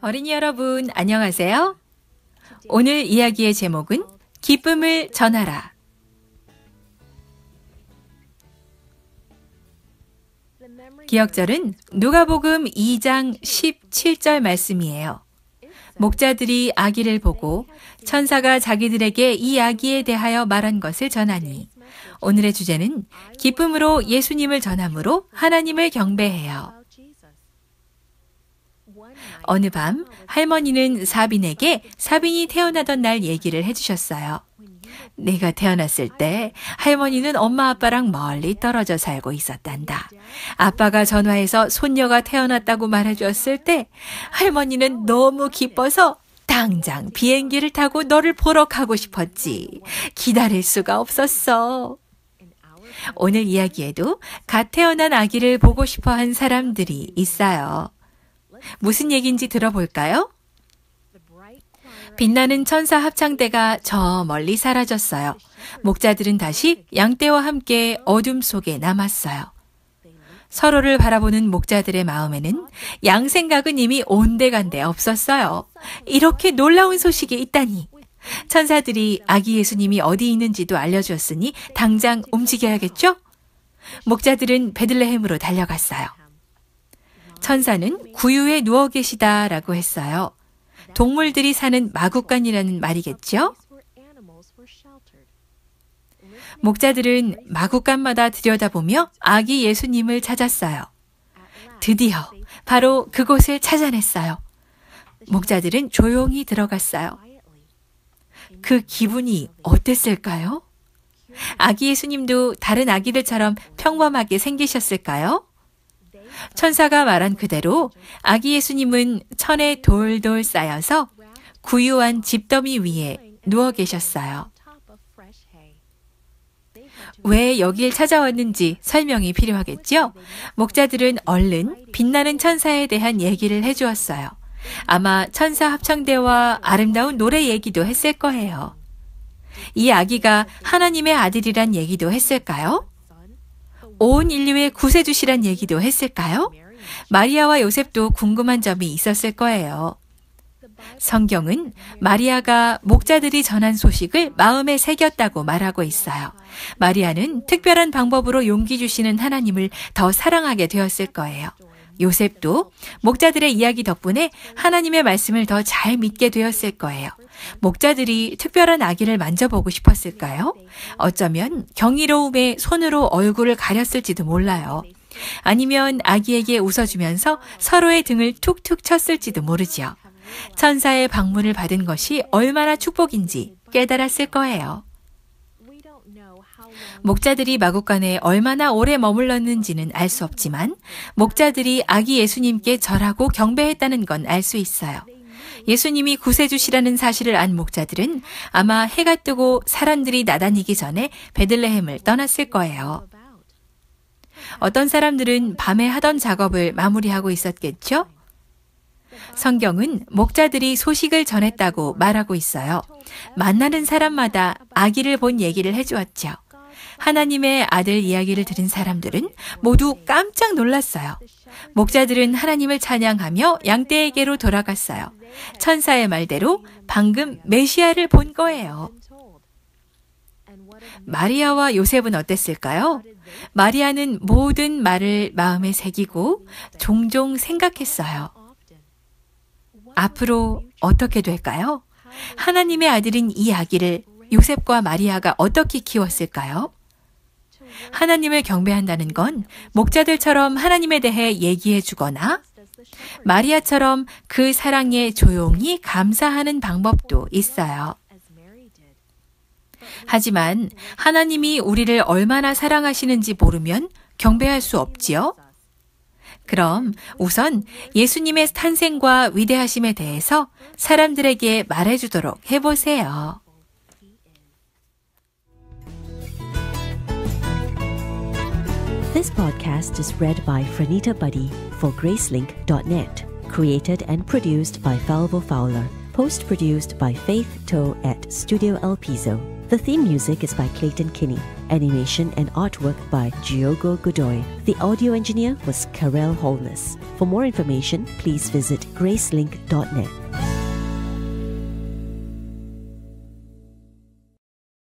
어린이 여러분, 안녕하세요. 오늘 이야기의 제목은 기쁨을 전하라. 기억절은 누가복음 2장 17절 말씀이에요. 목자들이 아기를 보고 천사가 자기들에게 이 아기에 대하여 말한 것을 전하니, 오늘의 주제는 기쁨으로 예수님을 전함으로 하나님을 경배해요. 어느 밤 할머니는 사빈에게 사빈이 태어나던 날 얘기를 해주셨어요. 내가 태어났을 때 할머니는 엄마 아빠랑 멀리 떨어져 살고 있었단다. 아빠가 전화해서 손녀가 태어났다고 말해주었을 때 할머니는 너무 기뻐서 당장 비행기를 타고 너를 보러 가고 싶었지. 기다릴 수가 없었어. 오늘 이야기에도 갓 태어난 아기를 보고 싶어한 사람들이 있어요. 무슨 얘기인지 들어볼까요? 빛나는 천사 합창대가 저 멀리 사라졌어요. 목자들은 다시 양떼와 함께 어둠 속에 남았어요. 서로를 바라보는 목자들의 마음에는 양 생각은 이미 온데간데 없었어요. 이렇게 놀라운 소식이 있다니. 천사들이 아기 예수님이 어디 있는지도 알려주었으니 당장 움직여야겠죠? 목자들은 베들레헴으로 달려갔어요. 천사는 구유에 누워 계시다라고 했어요. 동물들이 사는 마구간이라는 말이겠죠? 목자들은 마구간마다 들여다보며 아기 예수님을 찾았어요. 드디어 바로 그곳을 찾아냈어요. 목자들은 조용히 들어갔어요. 그 기분이 어땠을까요? 아기 예수님도 다른 아기들처럼 평범하게 생기셨을까요? 천사가 말한 그대로 아기 예수님은 천에 돌돌 쌓여서 구유한 집더미 위에 누워 계셨어요. 왜 여길 찾아왔는지 설명이 필요하겠죠? 목자들은 얼른 빛나는 천사에 대한 얘기를 해주었어요. 아마 천사 합창대와 아름다운 노래 얘기도 했을 거예요. 이 아기가 하나님의 아들이란 얘기도 했을까요? 온 인류의 구세주시란 얘기도 했을까요? 마리아와 요셉도 궁금한 점이 있었을 거예요. 성경은 마리아가 목자들이 전한 소식을 마음에 새겼다고 말하고 있어요. 마리아는 특별한 방법으로 용기 주시는 하나님을 더 사랑하게 되었을 거예요. 요셉도 목자들의 이야기 덕분에 하나님의 말씀을 더 잘 믿게 되었을 거예요. 목자들이 특별한 아기를 만져보고 싶었을까요? 어쩌면 경이로움에 손으로 얼굴을 가렸을지도 몰라요. 아니면 아기에게 웃어주면서 서로의 등을 툭툭 쳤을지도 모르지요. 천사의 방문을 받은 것이 얼마나 축복인지 깨달았을 거예요. 목자들이 마구간에 얼마나 오래 머물렀는지는 알 수 없지만 목자들이 아기 예수님께 절하고 경배했다는 건 알 수 있어요. 예수님이 구세주시라는 사실을 안 목자들은 아마 해가 뜨고 사람들이 나다니기 전에 베들레헴을 떠났을 거예요. 어떤 사람들은 밤에 하던 작업을 마무리하고 있었겠죠? 성경은 목자들이 소식을 전했다고 말하고 있어요. 만나는 사람마다 아기를 본 얘기를 해주었죠. 하나님의 아들 이야기를 들은 사람들은 모두 깜짝 놀랐어요. 목자들은 하나님을 찬양하며 양떼에게로 돌아갔어요. 천사의 말대로 방금 메시아를 본 거예요. 마리아와 요셉은 어땠을까요? 마리아는 모든 말을 마음에 새기고 종종 생각했어요. 앞으로 어떻게 될까요? 하나님의 아들인 이 아기를 요셉과 마리아가 어떻게 키웠을까요? 하나님을 경배한다는 건 목자들처럼 하나님에 대해 얘기해 주거나 마리아처럼 그 사랑에 조용히 감사하는 방법도 있어요. 하지만 하나님이 우리를 얼마나 사랑하시는지 모르면 경배할 수 없지요? 그럼 우선 예수님의 탄생과 위대하심에 대해서 사람들에게 말해주도록 해보세요. This podcast is read by Franita Buddy for Gracelink.net. Created and produced by Falvo Fowler. Post-produced by Faith Toe at Studio El Piso. The theme music is by Clayton Kinney. Animation and artwork by Diogo Godoy. The audio engineer was Karel Holness. For more information, please visit gracelink.net.